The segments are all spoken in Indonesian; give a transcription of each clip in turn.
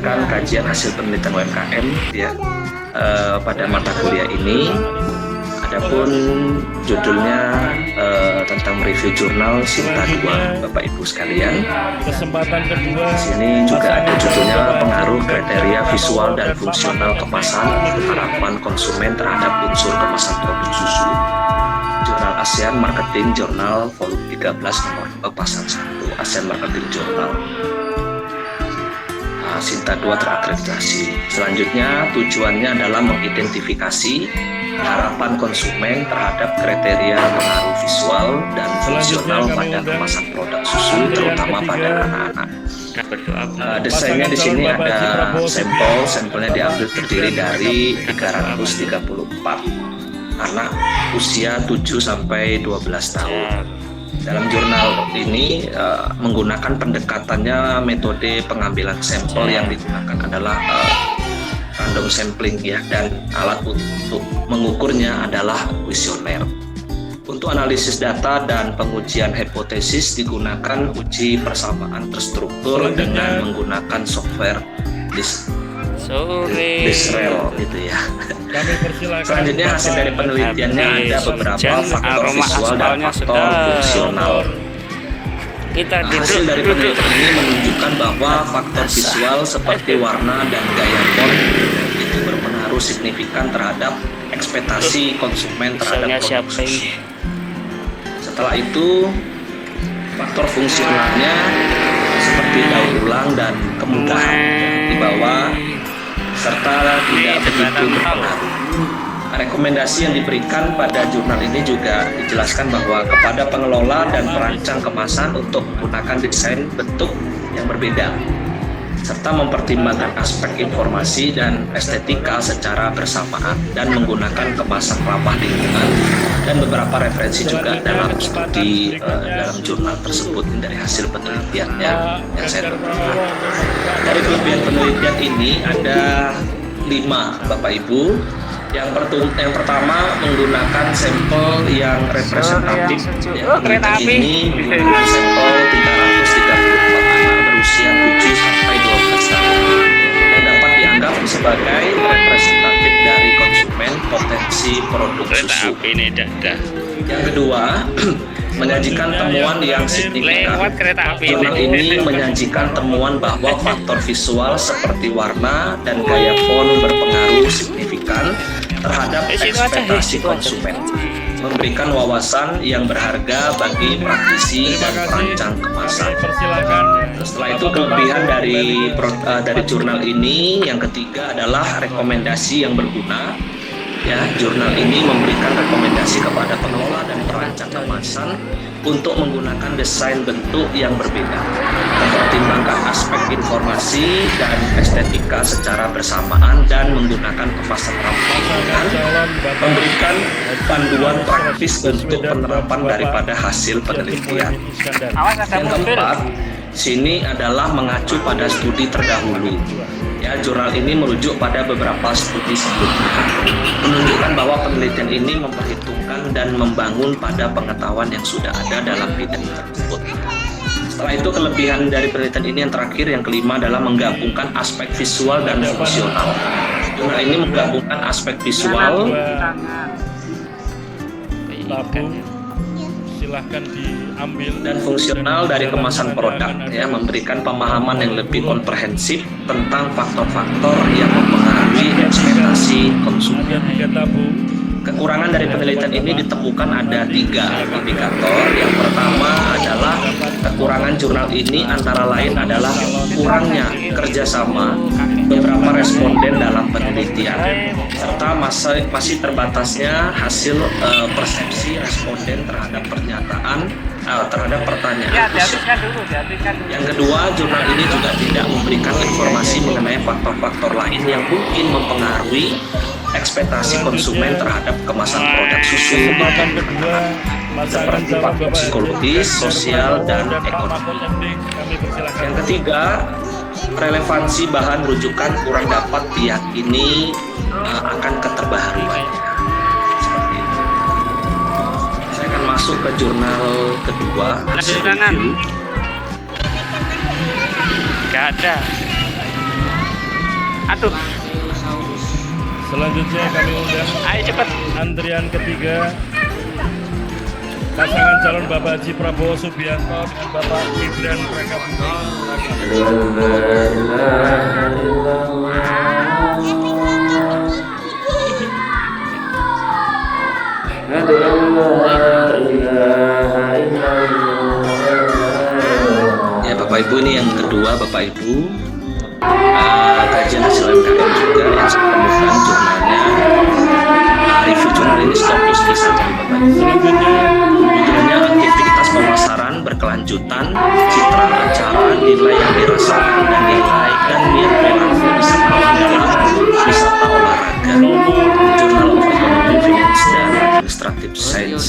menyampaikan kajian hasil penelitian UMKM ya pada mata kuliah ini. Adapun judulnya tentang review jurnal Sinta 2, Bapak Ibu sekalian. Kesempatan kedua. Di sini juga ada judulnya pengaruh kriteria visual dan fungsional kemasan, harapan konsumen terhadap unsur kemasan produk susu. Jurnal ASEAN Marketing Journal volume 13 nomor pasal 1 ASEAN Marketing Journal. Sinta 2 terakreditasi. Selanjutnya tujuannya adalah mengidentifikasi harapan konsumen terhadap kriteria pengaruh visual dan fungsional pada kemasan produk susu, terutama pada anak-anak. Desainnya di sini ada sampelnya diambil terdiri dari 334 anak usia 7 sampai 12 tahun. Dalam jurnal ini menggunakan pendekatannya metode pengambilan sampel yang digunakan adalah random sampling ya, dan alat untuk mengukurnya adalah kuesioner. Untuk analisis data dan pengujian hipotesis digunakan uji persamaan terstruktur dengan menggunakan software Disrel gitu ya. Selanjutnya hasil dari penelitiannya ada beberapa faktor visual dan faktor fungsional. Hasil dari penelitian ini menunjukkan bahwa faktor visual seperti warna dan gaya font itu berpengaruh signifikan terhadap ekspektasi konsumen terhadap produk susu. Setelah itu, faktor fungsionalnya seperti daur ulang dan kemudahan dibawa serta tidak begitu berpengaruh. Rekomendasi yang diberikan pada jurnal ini juga dijelaskan bahwa kepada pengelola dan perancang kemasan untuk menggunakan desain bentuk yang berbeda, serta mempertimbangkan aspek informasi dan estetika secara bersamaan dan menggunakan kemasan ramah lingkungan, dan beberapa referensi juga dalam studi dalam jurnal tersebut dari hasil penelitiannya yang saya temukan. Dari kelebihan penelitian ini ada 5, Bapak Ibu. Yang pertama menggunakan sampel yang representatif. Penelitian ini menggunakan sampel 334 anak berusia 7 sampai 12 tahun dan dapat dianggap sebagai representatif dari konsumen potensi produk susu. Yang kedua, menyajikan temuan yang signifikan. Jurnal ini menyajikan temuan bahwa faktor visual seperti warna dan gaya font berpengaruh signifikan terhadap ekspektasi konsumen, memberikan wawasan yang berharga bagi praktisi dan perancang kemasan. Setelah itu kelebihan dari jurnal ini yang ketiga adalah rekomendasi yang berguna. Ya, jurnal ini memberikan rekomendasi kepada pengelola dan perancang kemasan untuk menggunakan desain bentuk yang berbeda, mempertimbangkan aspek informasi dan estetika secara bersamaan, dan menggunakan kemasan ramah lingkungan, memberikan panduan praktis untuk penerapan daripada hasil penelitian. Yang keempat, sini adalah mengacu pada studi terdahulu. Ya, jurnal ini merujuk pada beberapa studi sebelumnya, menunjukkan bahwa penelitian ini memperhitungkan dan membangun pada pengetahuan yang sudah ada dalam bidang tersebut. Setelah itu kelebihan dari penelitian ini yang terakhir, yang kelima, adalah menggabungkan aspek visual dan fungsional. Jurnal ini menggabungkan aspek visual silahkan diambil dan fungsional dari kemasan produk, ya, memberikan pemahaman yang lebih komprehensif tentang faktor-faktor yang mempengaruhi ekspektasi konsumen. Kekurangan dari penelitian ini ditemukan ada 3 indikator. Yang pertama adalah kekurangan jurnal ini antara lain adalah kurangnya kerjasama beberapa responden dalam penelitian, serta masih terbatasnya hasil persepsi responden terhadap pertanyaan. Yang kedua, jurnal ini juga tidak memberikan informasi mengenai faktor-faktor lain yang mungkin mempengaruhi ekspektasi konsumen terhadap kemasan produk susu, seperti faktor psikologis, sosial, dan ekonomi. Yang ketiga, relevansi bahan rujukan kurang dapat diyakini akan keterbaharuannya. Seperti itu. Saya akan masuk ke jurnal kedua. Gak ada. Aduh. Selanjutnya kami undang Ayo cepat. antrian ketiga pasangan calon Bapak Haji Prabowo Subianto dengan Bapak Gibran Rakabuming. Ya Bapak Ibu, ini yang kedua Bapak Ibu, kajian hasil MKM juga yang saya temukan jurnalnya, review jurnal ini status kisah dari Bapak Ibu. Judulnya aktivitas pemasaran berkelanjutan, citra acara, nilai yang dirasakan dan nilai dan niat perilaku wisatawan dalam wisata olahraga, Journal of Economy, Finance dan Administrative Science.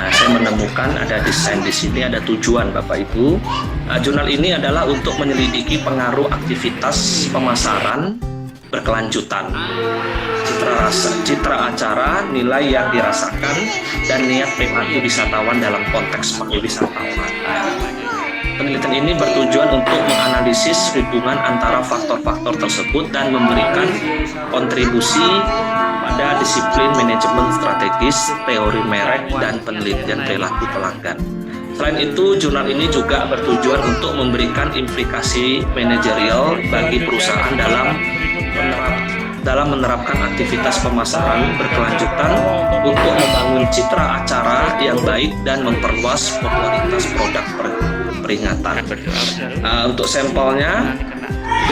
Saya menemukan ada desain di sini, ada tujuan Bapak Ibu. Jurnal ini adalah untuk menyelidiki pengaruh aktivitas pemasaran berkelanjutan, citra acara, nilai yang dirasakan, dan niat perilaku wisatawan dalam konteks pariwisata olahraga. Penelitian ini bertujuan untuk menganalisis hubungan antara faktor-faktor tersebut dan memberikan kontribusi pada disiplin manajemen strategis, teori merek, dan penelitian perilaku pelanggan. Selain itu, jurnal ini juga bertujuan untuk memberikan implikasi manajerial bagi perusahaan dalam menerapkan aktivitas pemasaran berkelanjutan untuk membangun citra acara yang baik dan memperluas popularitas produk peringatan. Untuk sampelnya,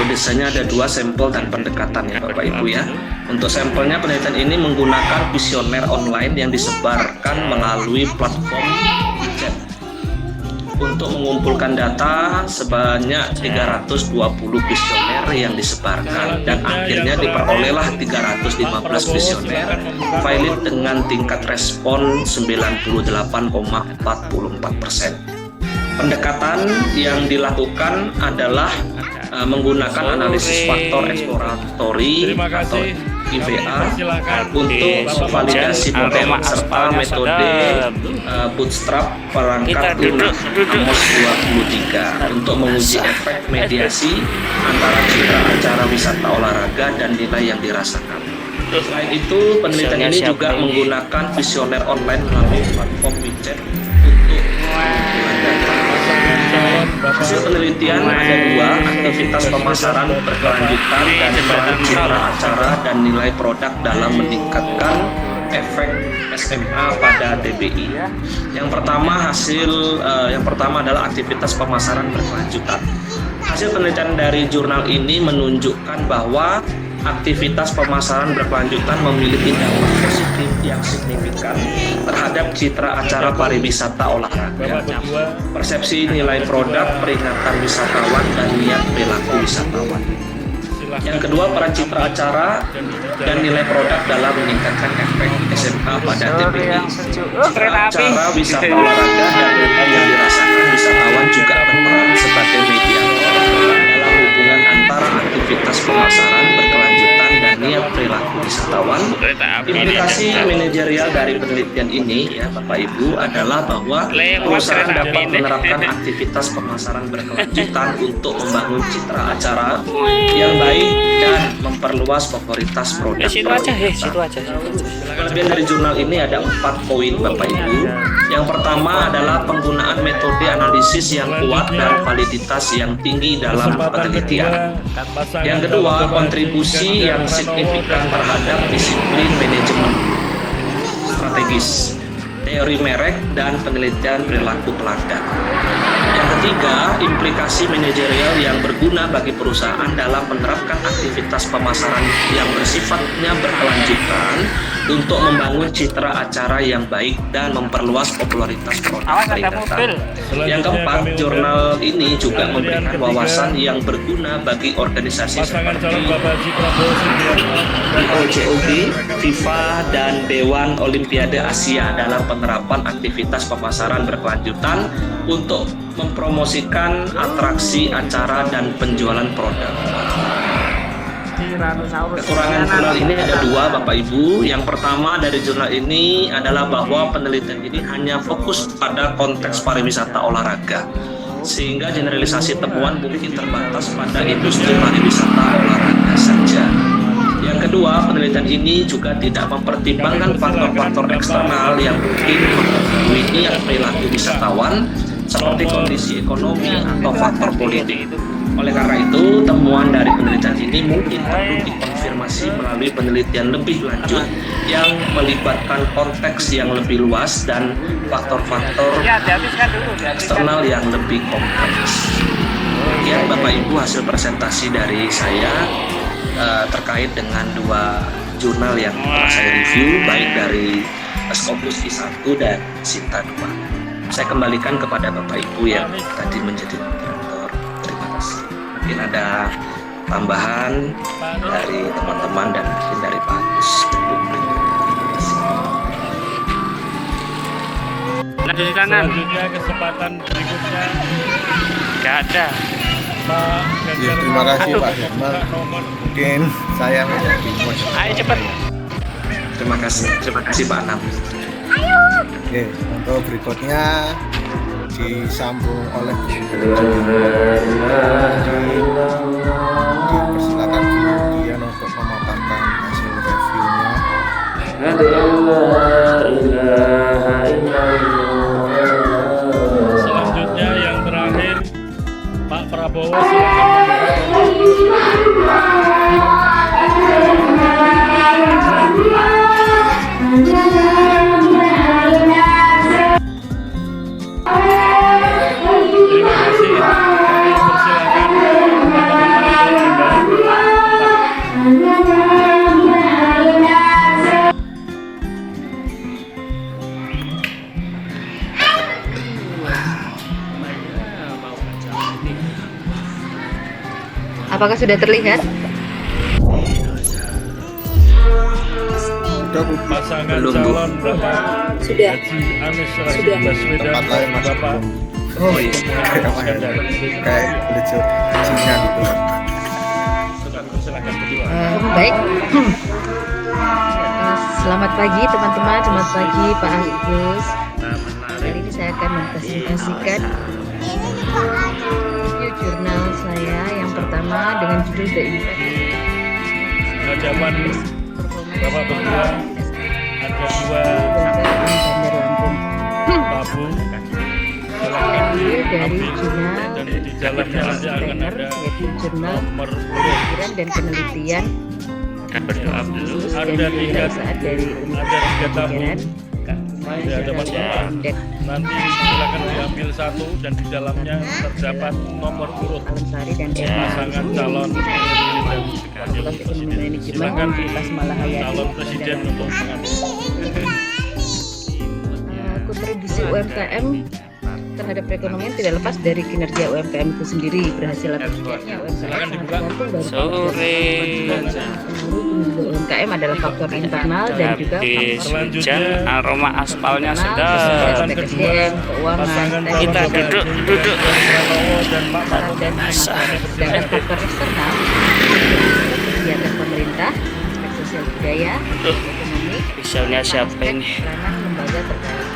desainnya ada 2 sampel dan pendekatan ya Bapak Ibu ya. Untuk sampelnya, penelitian ini menggunakan kuesioner online yang disebarkan melalui platform chat untuk mengumpulkan data sebanyak 320 kuesioner yang disebarkan, dan akhirnya diperolehlah 315 kuesioner valid dengan tingkat respon 98,44%. Pendekatan yang dilakukan adalah menggunakan analisis faktor eksploratory atau IVA untuk validasi model serta metode bootstrap perangkat lunak Amos 23 untuk menguji efek mediasi antara citra acara wisata olahraga dan nilai yang dirasakan. Selain itu, penelitian ini juga menggunakan kuesioner online melalui platform WeChat untuk mengumpulkan data. Hasil penelitian ada 2, aktivitas pemasaran berkelanjutan dan citra acara dan nilai produk dalam meningkatkan efek SMA pada DBI. Yang pertama adalah aktivitas pemasaran berkelanjutan. Hasil penelitian dari jurnal ini menunjukkan bahwa aktivitas pemasaran berkelanjutan memiliki dampak positif yang signifikan terhadap citra acara pariwisata olahraga, persepsi nilai produk, peringatan wisatawan, dan niat perilaku wisatawan. Yang kedua, peran citra acara dan nilai produk dalam meningkatkan efek SMA pada TPI. Citra acara wisata olahraga dan nilai yang dirasakan wisatawan juga berperan sebagai mediator dalam hubungan antara aktivitas pemasaran berkelanjutan dan niat perilaku wisatawan. Implikasi manajerial dari penelitian ini ya Bapak Ibu adalah bahwa perusahaan dapat menerapkan aktivitas pemasaran berkelanjutan untuk membangun citra acara yang baik dan memperluas popularitas produk. Situ aja. Kelebihan dari jurnal ini ada 4 poin Bapak Ibu. Yang pertama adalah penggunaan metode analisis yang kuat dan validitas yang tinggi dalam penelitian. Yang kedua, kontribusi yang signifikan terhadap disiplin manajemen strategis, teori merek, dan penelitian perilaku pelanggan. Yang ketiga, implikasi manajerial yang berguna bagi perusahaan dalam menerapkan aktivitas pemasaran yang bersifatnya berkelanjutan untuk membangun citra acara yang baik dan memperluas popularitas produk peringatan. Yang keempat, jurnal ini juga memberikan wawasan yang berguna bagi organisasi seperti IOCOG, FIFA, dan Dewan Olimpiade Asia dalam penerapan aktivitas pemasaran berkelanjutan untuk mempromosikan atraksi acara dan penjualan produk. Kekurangan jurnal ini ada 2 Bapak Ibu. Yang pertama dari jurnal ini adalah bahwa penelitian ini hanya fokus pada konteks pariwisata olahraga. sehingga generalisasi temuan mungkin terbatas pada industri pariwisata olahraga saja. Yang kedua, penelitian ini juga tidak mempertimbangkan faktor-faktor eksternal yang mungkin mempengaruhi niat perilaku wisatawan seperti kondisi ekonomi atau faktor politik. Oleh karena itu, temuan dari penelitian ini mungkin perlu dikonfirmasi melalui penelitian lebih lanjut yang melibatkan konteks yang lebih luas dan faktor-faktor eksternal yang lebih kompleks. Demikian Bapak Ibu hasil presentasi dari saya terkait dengan 2 jurnal yang telah saya review, baik dari Scopus I1 dan Sinta 2. Saya kembalikan kepada Bapak Ibu yang tadi menjadi moderator. Terima kasih. Mungkin ada tambahan dari teman-teman dan mungkin dari Pak Agus. Selanjutnya kesempatan berikutnya. Gak ada. Ya, terima kasih Pak Herman. Mungkin saya menjadi bos. Ayo cepat. Terima kasih Pak Anam. Oke, untuk berikutnya disambung oleh dipersilakan kemudian untuk memaparkan hasil reviewnya. Selanjutnya yang terakhir Pak Prabowo, silakan. Terima kasih. Kami persilakan Apakah sudah terlihat? pasangan calon Bapak Sudah. Haji Anies Rashid Sudah. Baswedan Tempat lain dan masih Bapak belum. Oh iya. Kayak lucu Cina gitu. silakan berdua. Baik. Selamat pagi teman-teman, selamat pagi Pak Agus. Kali ini saya akan mempresentasikan review jurnal saya yang pertama dengan judul The Impact. Hadapan Bapak berdua ada 2 Lampung. tabung. Silakan Dari diambil jurnal dan di dalamnya nanti akan ada yaitu jurnal nomor urut. pemikiran dan penelitian Berdoa dulu. khusus Ada dan tiga- saat dari ada 3 tabung. Pemikiran Di hadapan Bapak. Indeks Nanti silakan diambil 1 dan di dalamnya terdapat nomor urut Alamsari dan pasangan calon pemilih dan wakil Fakultas Ekonomi presiden. Manajemen Silakan Universitas Malahayati calon presiden untuk mengambil. kontribusi UMKM terhadap perekonomian tidak lepas dari kinerja UMKM itu sendiri. Berhasil atau tidaknya UMKM Silakan sangat dibuka. tergantung dari Sore. pengaruh UMKM adalah faktor internal dan juga Habis faktor hujan, aroma aspalnya sedap. Kesempatan kedua, keuangan, pasangan calon Kita Bapak duduk, Haji duduk. Prabowo dan Pak dan Mahfud. sedangkan faktor eksternal kegiatan pemerintah, aspek sosial budaya, ekonomi, Pisaunya siapa aspek ini? peranan lembaga terkait.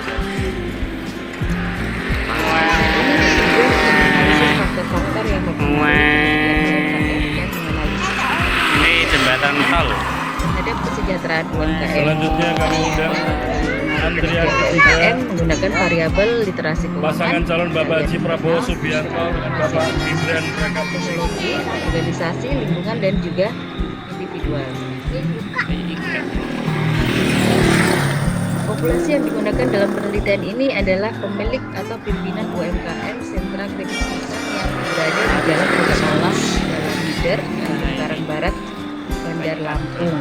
Faktor-faktor yang Ini jembatan tol. terhadap kesejahteraan UMKM. Selanjutnya kami undang antrian ketiga UMKM menggunakan variabel literasi pasangan keuangan, calon Bapak Haji Prabowo Subianto dengan Bapak Gibran Raka teknologi, organisasi, lingkungan dan juga individual. Populasi yang digunakan dalam penelitian ini adalah pemilik atau pimpinan UMKM sentra kredit pusat yang berada di Jalan Raja Malang, Jalan Leader, Karang Barat, Bandar Lampung.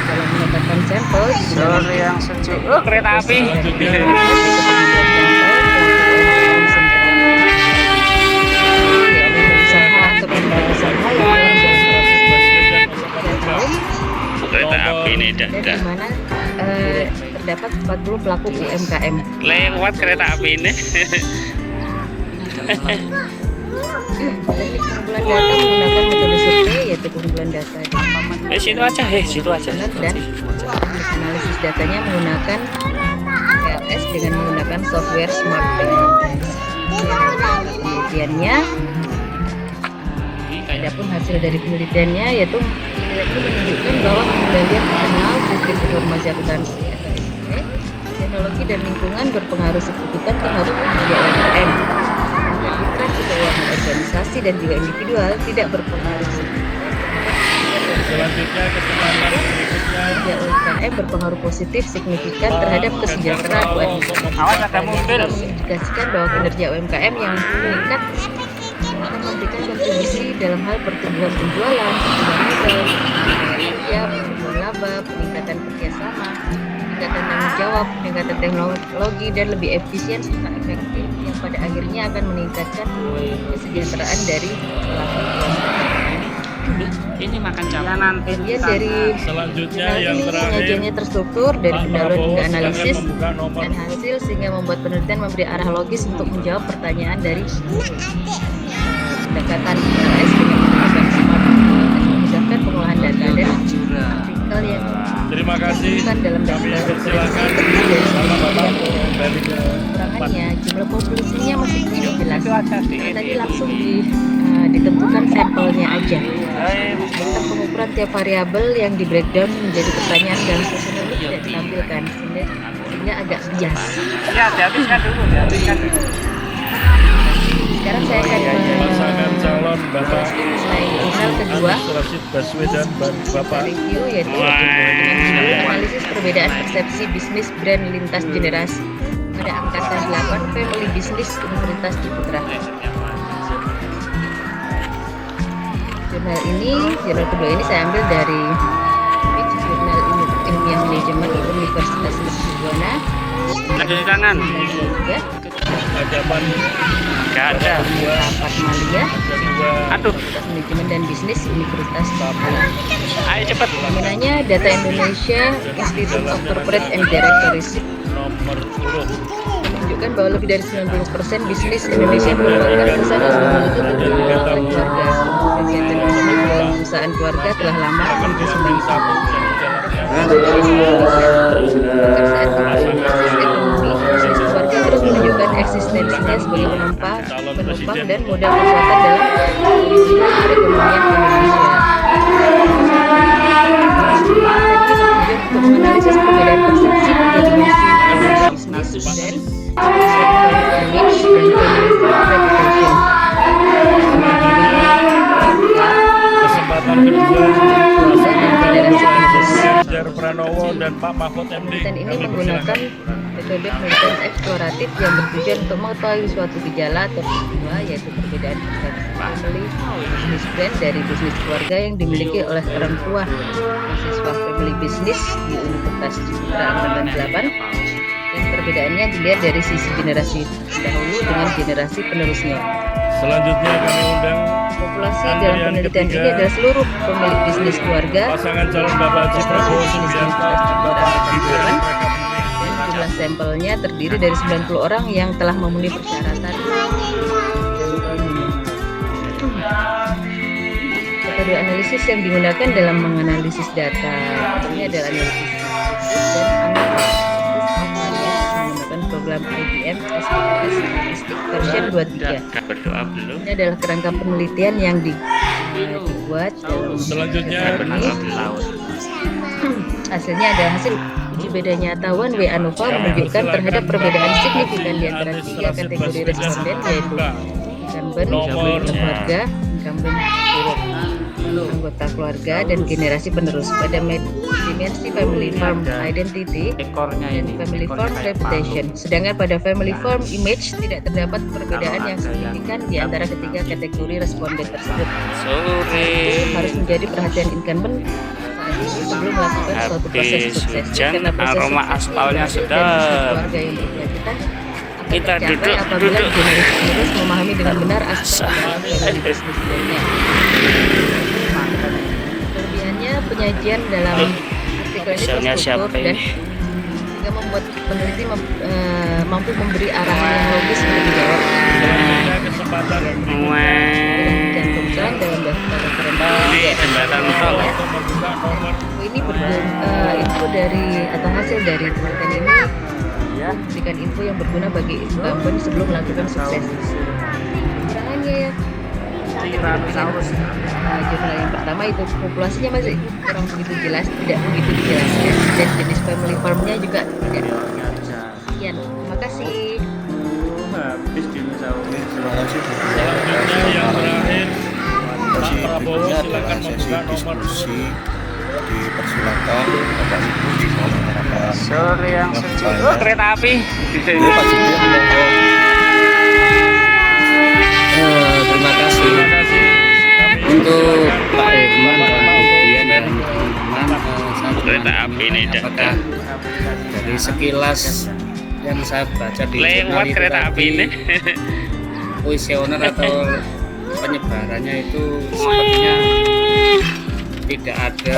Dalam menetapkan sampel, Sore yang sejuk. Oh, kereta api. Kereta api ini dan di dadah. mana terdapat 40 pelaku UMKM. Lewat kereta api ini. Teknik pengumpulan data menggunakan metode survei yaitu pengumpulan data Situ aja, situ aja. dan analisis datanya menggunakan PLTS dengan menggunakan software Smart PLTS. Penelitiannya, adapun hasil dari penelitiannya yaitu menunjukkan bahwa pengendalian internal sistem informasi akuntansi teknologi dan lingkungan berpengaruh signifikan terhadap kinerja UMKM. Interaksi keuangan organisasi dan juga individual tidak berpengaruh signifikan. Selanjutnya kesempatan berikutnya. Kinerja UMKM berpengaruh positif signifikan terhadap kesejahteraan UMKM. Awas ada mobil. Indikasikan bahwa kinerja UMKM yang meningkat akan memberikan kontribusi dalam hal pertumbuhan penjualan, pertumbuhan modal, kerja, pertumbuhan laba, peningkatan kerjasama, peningkatan tanggung jawab, peningkatan teknologi dan lebih efisien serta efektif yang pada akhirnya akan meningkatkan kesejahteraan dari pelaku UMKM. Ini makan jalan nanti. Kemudian dari Selanjutnya jurnal yang ini terakhir, pengajiannya terstruktur dari Pak pendahuluan Prabowo hingga silakan analisis membuka nomor. dan hasil sehingga membuat penelitian memberi arah logis untuk menjawab pertanyaan dari pendekatan PLS dengan menggunakan smart memudahkan pengolahan data dan artikel yang Terima kasih. ditemukan dalam Kami daftar persilakan sama Bapak kembali ke kekurangannya jumlah populasinya masih belum jelas karena tadi langsung ditentukan sampelnya aja. Tentang pengukuran tiap variabel yang di breakdown menjadi pertanyaan dalam susunan ini tidak ditampilkan sehingga agak bias. Ya, dihabiskan dulu. Sekarang saya akan pasangan calon Bapak mengenai jurnal kedua Anies Rashid Baswedan dan Bapak review yaitu dengan judul analisis perbedaan persepsi bisnis brand lintas generasi pada angkatan 8 Family Business Universitas Ciputra. Jurnal kedua ini saya ambil dari Jurnal Ilmiah Manajemen Universitas Buana. Ada di tangan. hadapan Gak ada. Rapat Malia, Aduh. Fakultas Manajemen dan Bisnis Universitas Papua. Ayo cepat. Namanya Data Indonesia Institute of Corporate and Directorship nomor urut menunjukkan bahwa lebih dari 90% bisnis Indonesia merupakan perusahaan yang memiliki keluarga. Kegiatan ekonomi dalam perusahaan keluarga telah lama diperjuangkan. Keluarga terus menunjukkan eksistensinya sebagai penumpang dan modal kekuatan dalam perekonomian Indonesia. Untuk menganalisis perbedaan persepsi pada dimensi bisnis dan image dan reputation. kesempatan kedua Ganjar Pranowo dan Pak Mahfud MD. Penelitian ini Kami menggunakan persilakan. metode penelitian eksploratif yang bertujuan untuk mengetahui suatu gejala atau peristiwa, yaitu perbedaan persepsi family bisnis brand dari bisnis keluarga yang dimiliki oleh orang tua mahasiswa family business di Universitas Ciputra Angkatan 8, dan perbedaannya dilihat dari sisi generasi dahulu dengan generasi penerusnya. Selanjutnya kami undang Populasi dalam penelitian ini adalah seluruh pemilik bisnis keluarga pasangan calon Bapak Haji Prabowo Subianto dan Bapak Gibran Raka Buming. dan jumlah sampelnya terdiri dari 90 orang yang telah memenuhi persyaratan. Metode analisis yang digunakan dalam menganalisis data ini adalah analisis dan analisis menggunakan program IBM Statistik version 23. Berdoa belum. Ini adalah kerangka penelitian yang dibuat dalam Selanjutnya ini. Hasilnya adalah hasil uji beda nyata One Way ANOVA menunjukkan terhadap perbedaan signifikan di antara tiga kategori responden, yaitu incumbent, keluarga, incumbent anggota keluarga, dan generasi penerus pada dimensi family farm identity Ekornya dan ini. family ekornya farm kayak reputation. Sedangkan pada family farm image tidak terdapat perbedaan yang signifikan di antara ketiga kategori responden tersebut. palu. Sore. Itu harus menjadi perhatian incumbent saat ini sebelum melakukan suatu proses Habis sukses. hujan, Karena proses aroma sukses aspalnya dari sudah. keluarga yang berkelanjutan akan Kita tercapai apabila generasi penerus memahami dengan benar aspek dari bisnis brandnya. Kelebihannya, penyajian dalam artikel ini Misalnya terstruktur siapa dan ini? sehingga membuat peneliti mampu memberi arahan yang logis untuk menjawab selanjutnya kesempatan berikutnya dan kebetulan dalam daftar referensi. Ini jembatan tol. untuk membuka nomor Ini info dari atau hasil dari penelitian ini memberikan info yang berguna bagi incumbent sebelum melakukan suksesi. Kekurangannya ya, jurnal yang pertama itu populasinya masih kurang begitu jelas, tidak begitu dijelaskan, dan jenis family farmnya juga tidak. Sekian, terima kasih. Terima kasih Bu Dian. Selanjutnya yang terakhir Pak Sesi Prabowo berikutnya silakan adalah sesi membuka nomor diskusi. Dipersilakan Bapak Ibu di masyarakat. Sore yang sejuk. Oh, kereta api. Ini Pak Judian monggo. Terima kasih Terima kasih. Kami untuk silakan Pak Herman dan Bapak Bu Dian dan Prabowo. teman-teman. Saya Kereta api ini apakah dari sekilas yang saya baca di jurnal lewat itu kereta api tadi, ini. kuesioner atau penyebarannya itu sepertinya tidak ada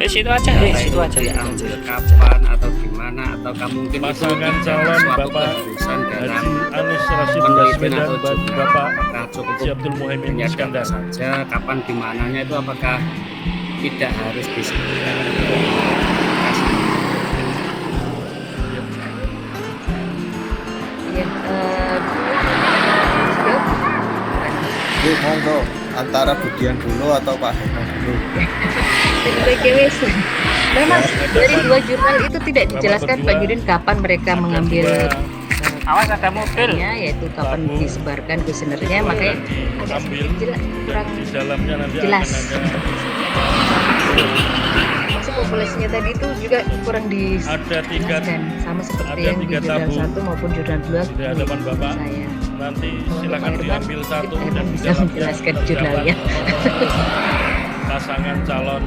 Situ aja, situ aja. diambil kapan atau gimana, ataukah mungkin itu Pasangan tidak calon suatu Bapak keputusan dalam Haji Anies Rashid penelitian Baswedan atau dan juga Bapak apakah cukup Haji Abdul Muhaimin hanya Iskandar. data saja, kapan di mananya itu apakah tidak harus disebutkan. Ya, Bu monggo antara Bu Dian dulu atau Pak Herman dulu. memang dari dua jurnal itu tidak dijelaskan Pak Judin kapan mereka mengambil Awas ada mobil. yaitu kapan disebarkan kuesionernya, makanya agak ambil sedikit kurang di dalamnya nanti jelas. akan ada Masuk populasinya tadi itu juga kurang ada tiga dijelaskan, sama seperti ada yang di tiga jurnal tabung 1 maupun jurnal 2 di hadapan Bapak. saya. Nanti Kalau silakan Pak diambil Herman, satu Pak Herman dan di bisa dalamnya menjelaskan terdapat, jurnalnya. Pasangan calon.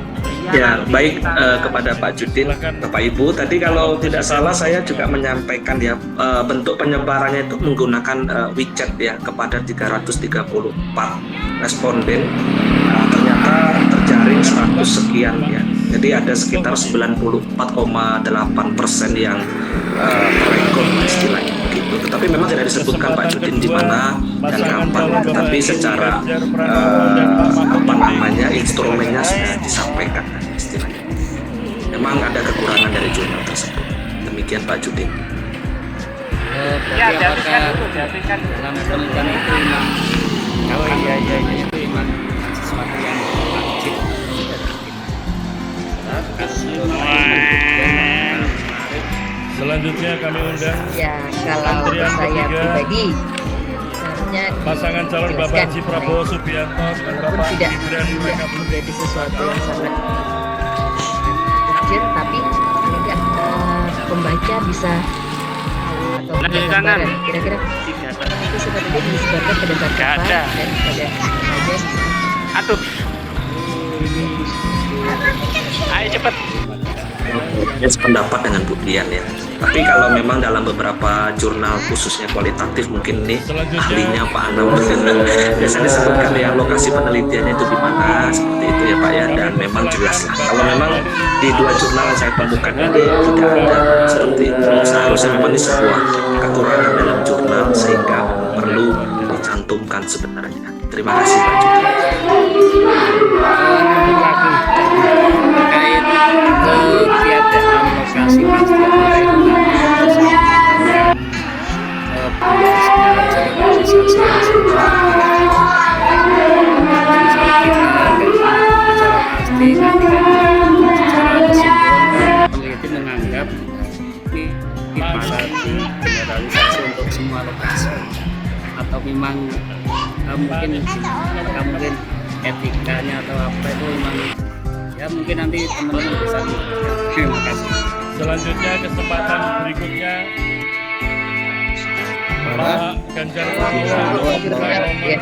Ya, baik kepada Pak Judin, Bapak Ibu. Tadi kalau tidak salah saya juga menyampaikan ya bentuk penyebarannya itu menggunakan WeChat ya kepada 334 responden. Ternyata terjaring 100 sekian ya. Jadi ada sekitar 94,8% yang terekor istilahnya begitu. Tetapi memang tidak disebutkan Pak Judin di mana dan kapan. Tetapi secara instrumennya sudah disampaikan istilahnya. Memang ada kekurangan dari jurnal tersebut. Demikian Pak Judin. Ya, Berarti dihabiskan apakah dulu, dihabiskan. dalam penelitian itu memang itu memang sesuatu yang wajib. Selanjutnya kami undang Ya, kalau Antrian saya ketiga. pribadi seharusnya pasangan calon Bapak dijelaskan Haji Prabowo Subianto dan walaupun Bapak tidak Gibran Raka menjadi sesuatu yang sangat urgent, tapi tidak pembaca bisa tahu atau punya Di kanan. gambaran kira-kira itu sebenarnya disebarkan pada saat Nggak kapan ada. dan pada saja. Aduh. Ayo cepet. Ya, sependapat dengan Bu Dian ya. Tapi kalau memang dalam beberapa jurnal khususnya kualitatif mungkin nih ahlinya Pak Anam biasanya disebutkan ya lokasi penelitiannya itu di mana seperti itu ya Pak ya, dan memang jelas lah. Kalau memang di dua jurnal yang saya temukan ini tidak ada seperti itu. Seharusnya memang ini sebuah kekurangan dalam jurnal sehingga perlu dicantumkan sebenarnya. Terima kasih Pak Judin. Terkait ketiadaan lokasi peneliti menganggap ini bisa generalisasi untuk semua lokasi, atau memang mungkin etikanya atau apa itu memang ya mungkin nanti teman-teman bisa menjelaskan. Terima kasih. Selanjutnya kesempatan berikutnya Pak Ganjar Pranowo untuk membuka Ya, nomor.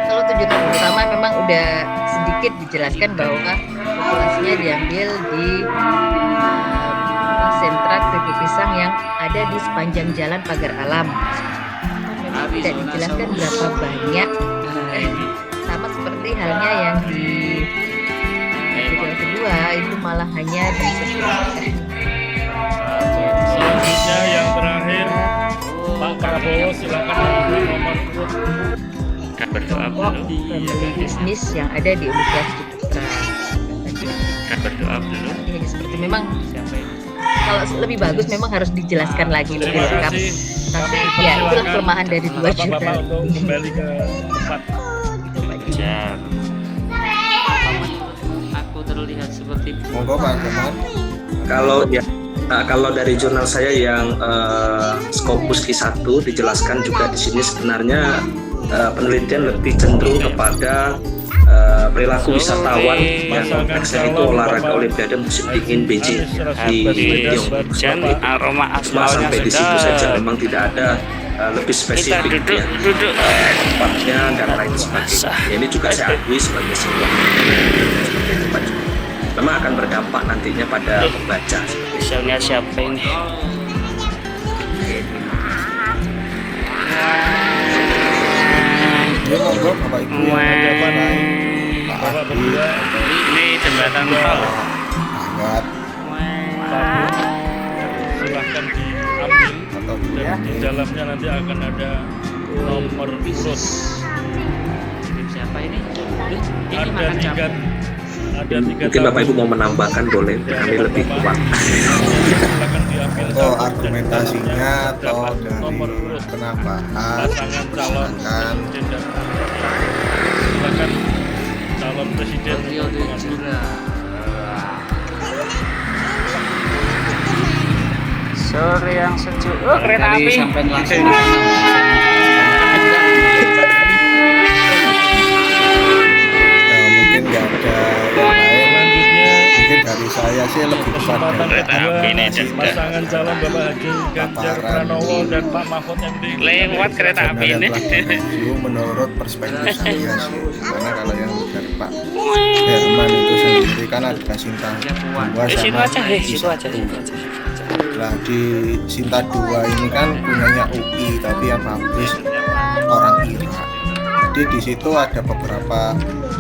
kalau untuk jurnal pertama memang udah sedikit dijelaskan bahwa populasinya diambil di sentra keripik pisang yang ada di sepanjang jalan Pagar Alam. Memang tidak dijelaskan berapa banyak, sama seperti halnya yang di jurnal kedua itu malah hanya disebutkan. Selanjutnya yang terakhir Pak Prabowo silakan membuka nomor urut. Kan berdoa Kelompok dulu. family bisnis yang ada di Universitas Ciputra. Kan berdoa dulu. Jadi hanya seperti memang Siapa ini? kalau lebih bagus memang harus dijelaskan lagi lebih Terima lengkap. kasih. Tapi Kami ya itulah persilakan kelemahan dari dua Bapak-bapak jurnal. untuk kembali ke tempat. Jar. Aku terlihat seperti Monggo Pak Gumon. Kalau dari jurnal saya yang Scopus Q1 dijelaskan juga di sini sebenarnya penelitian lebih cenderung kepada perilaku wisatawan yang konteksnya itu olahraga Olimpiade musim dingin Beijing di Tiongkok. hujan, aroma Cuma aspalnya sampai di situ sudah. saja, memang tidak ada lebih Kita spesifik ya, duduk. tempatnya dan lain sebagainya. Ya, ini juga saya akui sebagai sebuah seperti itu Pak. Memang akan berdampak nantinya pada pembaca. Misalnya siapa ini? Ya monggo Bapak Ibu yang ada pada Pak Bapak Adi, berdua Ini jembatan tol. Anggat silahkan diambil atau dan di dalamnya nanti akan ada nomor urut. Siapa ini? Ada tiga Mungkin Bapak Ibu mau menambahkan boleh, kami lebih kuat. Silakan diambil atau satu, argumentasinya dan atau dapat dari nomor urut penambahan pasangan calon silakan. presiden dan silakan calon presiden untuk mengambil. Sore yang sejuk. Oh, kereta api. Ya, mungkin nggak ada yang lain. Selanjutnya Mungkin dari saya sih lebih kesempatan kepada Kereta kedua api ini sudah. pasangan calon Bapak Haji Ganjar Pranowo dan Pak Mahfud MD. Lewat kereta api jurnal ini. yang telah direview menurut perspektif saya sih. Karena kalau yang dari Pak Herman itu sendiri kan ada Sinta 2 Situ sama aja, situ aja. Nah di Sinta 2 ini kan punyanya UI tapi yang publish orang Irak. Jadi di situ ada beberapa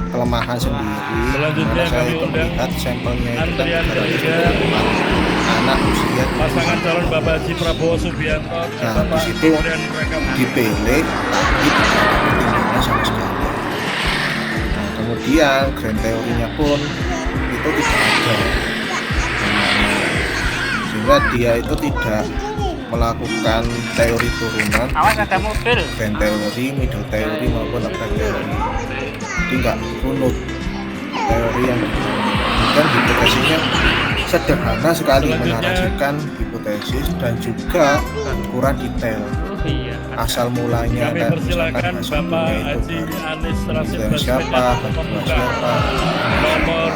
kelemahan sendiri. Selanjutnya Dimana saya kami itu undang melihat sampelnya itu kan antrian ada ketiga anak usia pasangan calon Bapak Haji Prabowo Subianto dan Nah, Bapak di situ Gibran Rakabuming. dipilih tapi tidak ada pertimbangan sama sekali. Nah, kemudian grand teorinya pun itu tidak ada. Sehingga dia itu tidak melakukan teori turunan, Awas ada mobil. grand teori, middle teori maupun abstract teori. Jadi nggak runut teori yang dan hipotesisnya sederhana sekali menarasikan hipotesis dan juga kurang detail. Oh iya. Asal mulanya Kami kayak persilakan misalkan Bapak satunya itu Haji dari Anies Rashid dari siapa, Baswedan kedua membuka siapa. nomor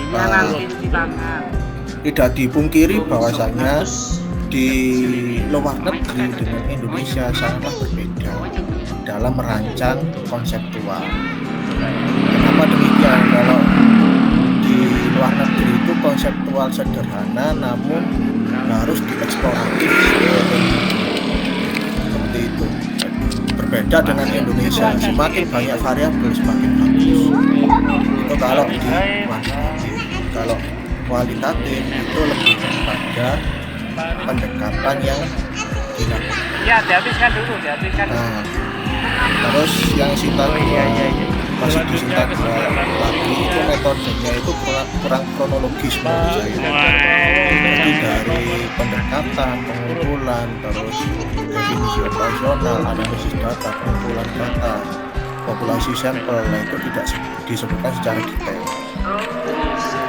Iya nanti di tangan. Tidak dipungkiri bahwasanya di luar negeri dengan Indonesia sangatlah berbeda dalam merancang konseptual. Kenapa demikian? Kalau di luar negeri itu konseptual sederhana namun harus dieksploratif seperti itu. Berbeda dengan Indonesia, semakin banyak variabel semakin bagus. Itu kalau di kuantitatif. Kalau kualitatif itu lebih kepada pendekatan yang dilakukan. Ya, dihabiskan dulu, dihabiskan. Nah, terus yang Sinta dua masih di Sinta dua lagi itu metodenya itu kurang kronologis menurut saya. Jadi dari pendekatan, pengumpulan, terus definisi operasional, analisis data, pengumpulan data, populasi sampel, nah itu tidak disebutkan secara detail.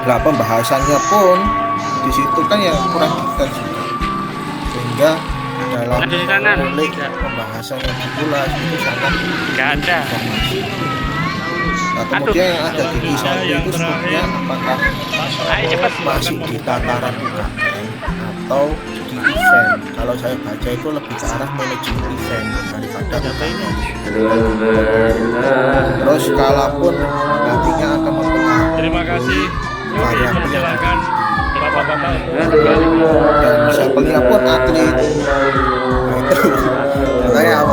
Nah pembahasannya pun di situ kan yang kurang detail juga, sehingga dalam Ada di kanan. mengulik pembahasan yang diulas itu sangat Nggak ada. informasi. Nah kemudian yang ada di kisah itu sebetulnya apakah Ayo cepat. masih di tataran UKM atau di event? Kalau saya baca itu lebih ke arah manajemen event daripada UKM. Terus kalaupun nantinya akan mempengaruhi terima kasih. variabel yang Silakan Bapak-bapak untuk dan sampelnya pun atlet. Nah, itu makanya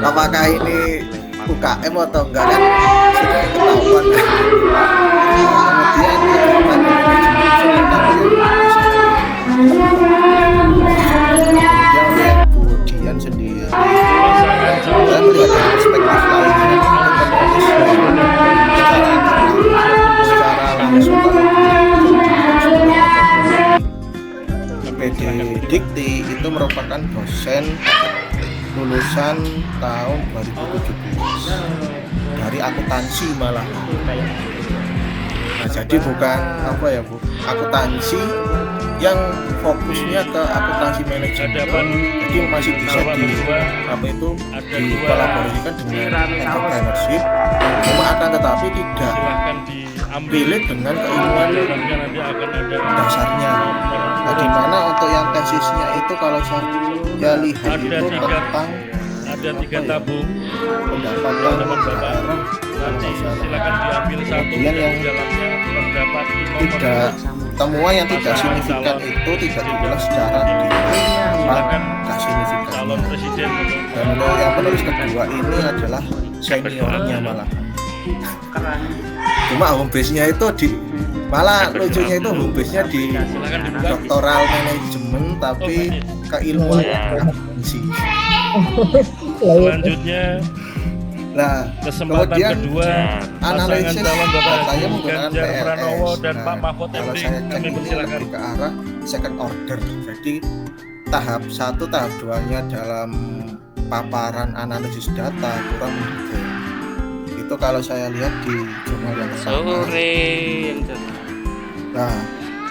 apakah ini UKM atau enggak kan sudah ketahuan. Kemudian kemudian sendiri saya melihat dari perspektif lainnya secara langsung Dikti itu merupakan dosen lulusan tahun 2017 dari akuntansi malah. Nah, jadi bukan apa ya Bu, akuntansi yang fokusnya ke akuntansi manajemen, jadi masih bisa dikolaborasikan dengan entrepreneurship, cuma akan tetapi tidak relate dengan keilmuan dasarnya. Nah, di mana untuk yang tesisnya itu kalau saya lihat itu tentang ada 3 tabung pendapatan teman-teman. Nanti silakan diambil satu, kemudian yang dalamnya terdapat tidak temuan yang tidak signifikan itu tidak diulas secara detail, tidak signifikan. calon presiden. Dan untuk yang penulis kedua ini adalah seniornya malah. Cuma home base-nya itu malah lucunya itu home base-nya di doktoral manajemen tapi keilmuan akuntansi. Selanjutnya Nah, kesempatan kemudian kedua analisis calon datanya Bapak menggunakan Ganjar Pranowo PLS. dan Pak Nah, Mahfud kalau MD, saya cek kami ini persilakan. lebih ke arah second order. Jadi tahap 1, tahap 2-nya dalam paparan analisis data kurang mendetail. Itu kalau saya lihat di jurnal yang pertama. Nah,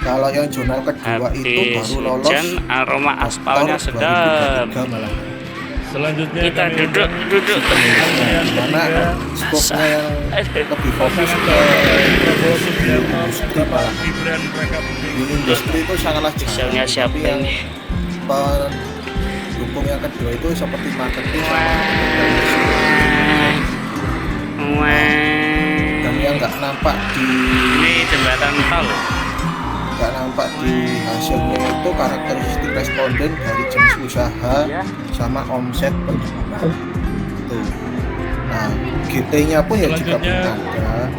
kalau yang jurnal kedua itu baru lolos hujan, aroma aspalnya Oktober sedap. 2023 malah. Selanjutnya Kita kami duduk Mana skopnya yang lebih fokus ke Prabowo Subianto, industri Bapak malah. Gibran Raka Buming. Di industri itu sangatlah Misalnya jarang, siapa tapi yang ini? pendukung yang kedua itu seperti marketing sama dan yang nggak nampak di Ini jembatan tol. hasilnya itu karakteristik responden dari jenis usaha sama omset penjualan itu. Nah, GT-nya pun ya juga belum ada.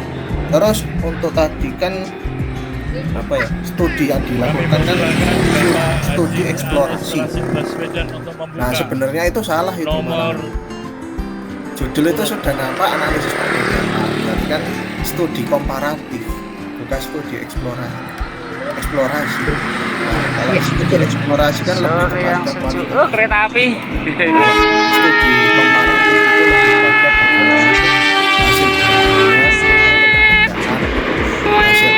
Terus untuk tadi kan apa ya, studi yang dilakukan kan studi eksplorasi. Nah, sebenarnya itu salah itu malah. Judul itu sudah nampak analisis perdata, berarti kan studi komparatif, bukan studi eksplorasi. Nah, kalau studi eksplorasi kan lebih kepada kualitatif. Oh, kereta api. Studi komparatif itu lebih pada hasil hasil A dengan hasil B.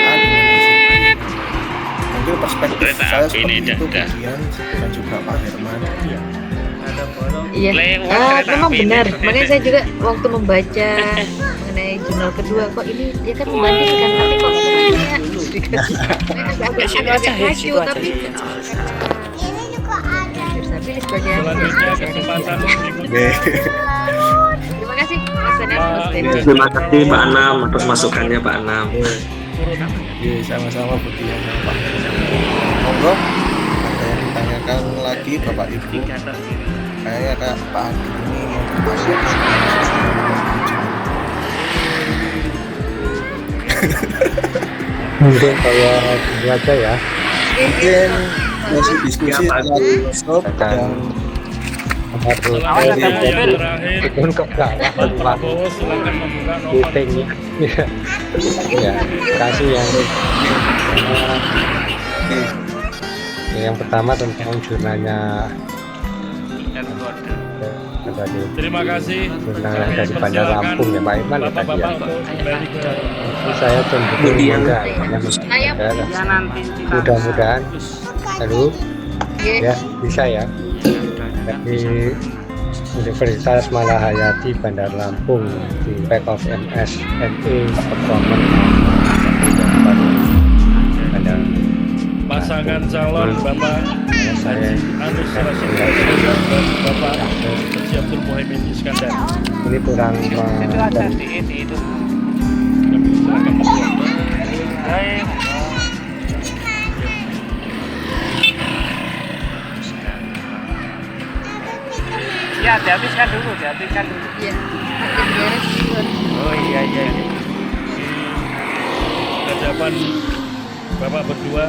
Mungkin perspektif Kereta saya api ini seperti itu, dah. kemudian dan juga Pak Herman. Iya, Lewat kereta memang api benar. ini. Makanya saya juga waktu membaca mengenai jurnal kedua, kok ini dia kan membandingkan, tapi kok sebenarnya agak maju, tapi Versabilis sebagai Selanjutnya kesempatan berikutnya. Terima kasih Mas Anam, Mas Beno. Terima kasih Pak Anam atas masukannya Pak Anam. Iya, sama-sama Bu Dian sama Pak Herman. Monggo, ada yang ditanyakan lagi Bapak Ibu? Kayak Pak Adi ini yang Mungkin saya dulu aja ya. mungkin masih diskusi Ya, dan Harus Selanjutnya yang jadi terakhir turun ke bawah Pak peluang Prabowo silakan membuka nomor meetingnya. Ya, kasih yang pertama tentang jurnalnya tadi. Terima kasih. Jurnal Kami dari Bandar persilakan Lampung ya Pak Iman ya tadi ya. Bapak-bapak untuk kembali ke Ini saya cenderung Kemudian. enggak mudah-mudahan halo ya bisa ya dari Universitas Malahayati Bandar Lampung di Back of MS ME Performance Bandar pasangan calon Bapak saya Anus Rasidin dan Bapak Haji Abdul Muhaimin Iskandar. ini kurang Itu aja di itu. Kami silakan berdua. Ya, dihabiskan dulu. Iya, makin beres Bun. Oh iya. Di hadapan Bapak berdua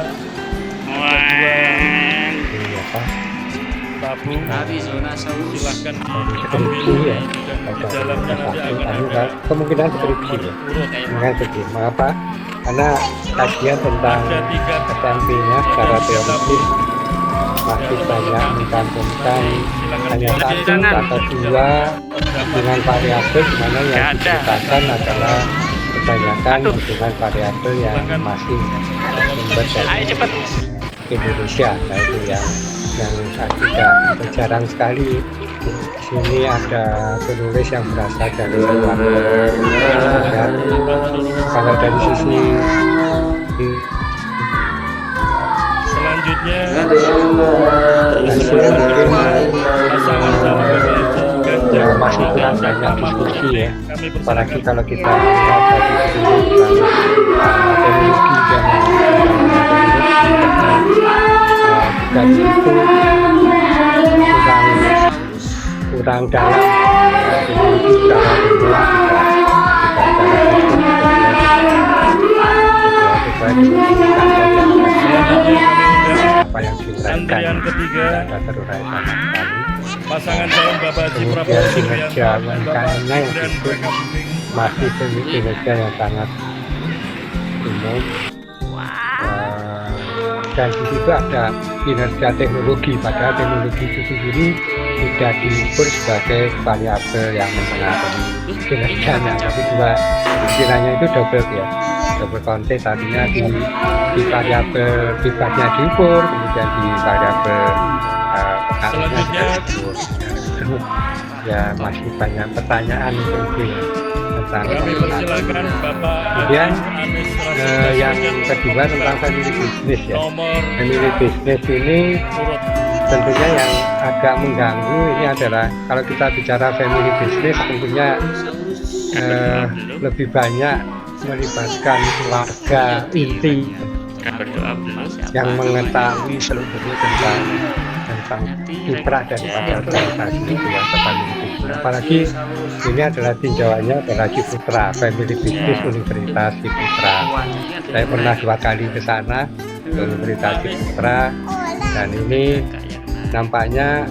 tabung silahkan skripsi ya dan di dalamnya nanti akan ada kemungkinan skripsi ya dengan skripsi mengapa karena kajian tentang ada 3 SMP-nya secara teoritis masih banyak mencantumkan hanya satu atau dua dengan variabel di mana yang diceritakan adalah kebanyakan dengan variabel yang masih sumber dari Indonesia. Nah itu yang tidak jarang sekali. Di sini ada penulis yang berasal dari luar. Dan kalau dari sisi selanjutnya pasangan masih kurang banyak diskusi ya, apalagi kalau kita lihat tadi teknologi dan itu kurang dalam teknologi secara apa yang antrian ketiga terurai sama sekali. pasangan calon Bapak Haji Prabowo Subianto dan Bapak Gibran Rakabuming. Masih kinerja yang sangat umum. Dan di situ ada kinerja teknologi, padahal teknologi itu sendiri tidak diukur sebagai variabel yang mempengaruhi kinerjanya, tapi dua istilahnya itu double ya, double counted, artinya di variabel sifatnya diukur, kemudian di variabel pengaruhnya diukur. Ya masih banyak pertanyaan mungkin tentang Persilakan Bapak kemudian Anies yang kedua tentang family business ya. nomor Family business ini urut tentunya yang agak mengganggu ini adalah kalau kita bicara family business tentunya lebih banyak melibatkan keluarga inti yang mengetahui seluruhnya tentang kiprah daripada organisasi itu yang family business. Apalagi ini adalah tinjauannya adalah Ciputra, family business Universitas Ciputra. Saya pernah 2 kali ke sana ke Universitas Ciputra dan ini nampaknya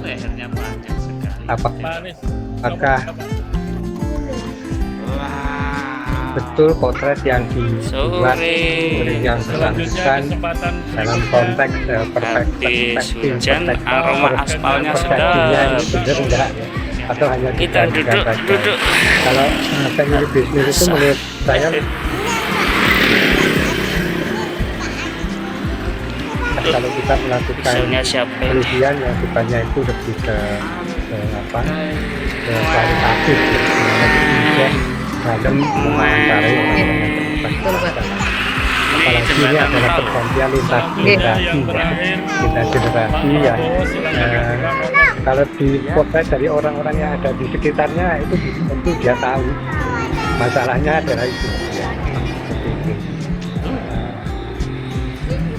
apakah betul potret yang dibuat oleh yang bersangkutan dalam konteks perspektif aroma aspalnya sudah ini benar enggak ya? Atau hanya kita duduk kalau family business itu menurut saya kalau kita melakukan penelitian yang sifatnya itu lebih ke kualitatif ya, dalam mewawancarai orang-orang yang terlibat. Apalagi ini adalah pergantian lintas generasi ya. Kalau dipotret dari orang-orang yang ada di sekitarnya itu tentu dia tahu masalahnya adalah itu ya.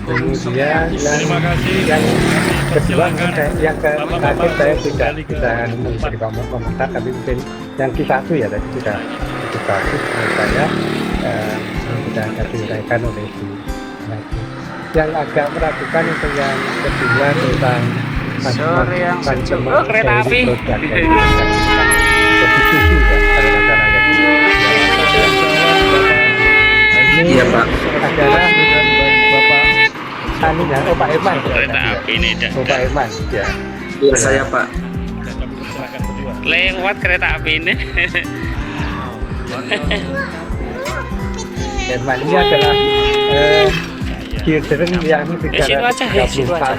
Kemudian yang kedua yang terakhir saya tidak bisa memberi komentar, tapi mungkin yang ke-1 ya tadi sudah cukup bagus menurut saya, sudah diuraikan oleh Bu Haji. Yang agak meragukan itu yang kedua tentang kereta api. Iya Pak. Adalah anunya, Pak Irman. Kereta api ini Pak Irman, ya. Iya saya Pak. lewat kereta api ini. Irman ini adalah children yang bicara 34.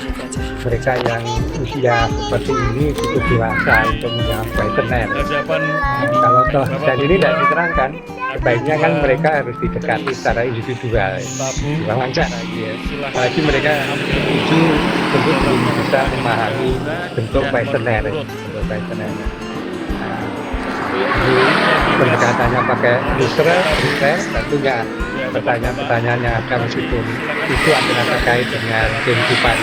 Mereka yang usia seperti ini cukup dewasa untuk menjawab kuesioner. Kalau toh dan ini tidak diterangkan, sebaiknya kan mereka harus didekati secara individual, diwawancara. Apalagi mereka itu tentu belum bisa memahami bentuk kuesioner. Pendekatannya pakai tes, tentunya pertanyaan-pertanyaan yang ada meskipun itu adalah terkait dengan kehidupan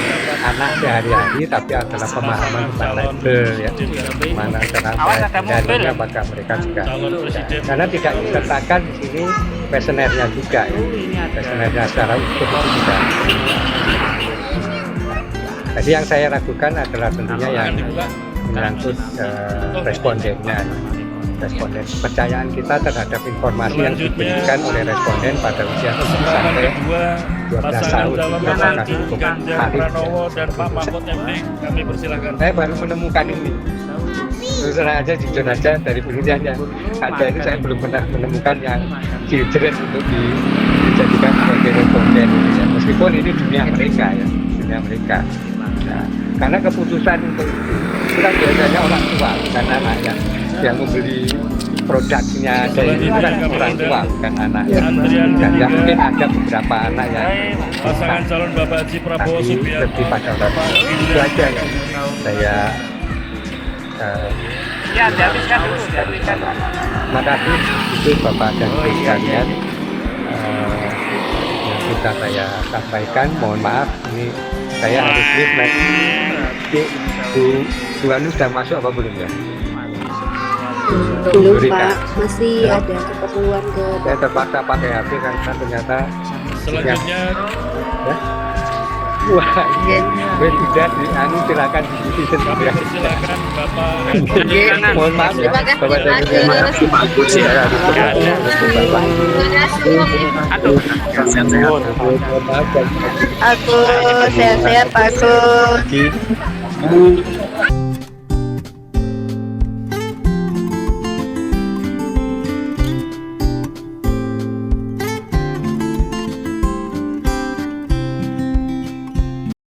anak sehari-hari, tapi adalah pemahaman tentang label ya, mana cara apakah mereka juga, karena tidak disertakan di sini kuesionernya juga ya, kuesionernya secara utuh itu juga. Jadi yang saya ragukan adalah tentunya yang menyangkut respondennya. responden. Kepercayaan kita terhadap informasi yang diberikan oleh responden pada usia 7 sampai 12 tahun calon itu apakah Haji cukup Ganjar valid. Pranowo dan Pak Mahfud MD, kami persilakan. Saya baru menemukan ini. Terus terang aja, jujur aja, dari penelitian yang ada ini saya belum pernah menemukan yang children untuk dijadikan sebagai responden. Ya. Meskipun ini dunia mereka ya, dunia mereka. Nah, karena keputusan untuk itu kan biasanya orang tua bukan anak yang membeli produknya dari itu kan orang tua bukan anak ya. Dan ya, mungkin ada beberapa anak yang Pasangan calon Bapak Haji Prabowo tapi Subianto, lebih pada orang itu aja ya. Saya terima kasih itu Bapak dan Ibu sekalian yang bisa saya sampaikan. Mohon maaf ini saya harus lihat nanti Bu Anu sudah masuk apa belum ya? Belum Rika. Pak, masih ada keperluan ke Saya terpaksa pakai HP karena ternyata selanjutnya ya. Wah, gue sudah di Anu silakan diisi sendiri. silakan Bapak Mohon maaf ya, Terima kasih, Bapak dan Ibu. Masih bagus ya. aku sehat-sehat Pak Agus.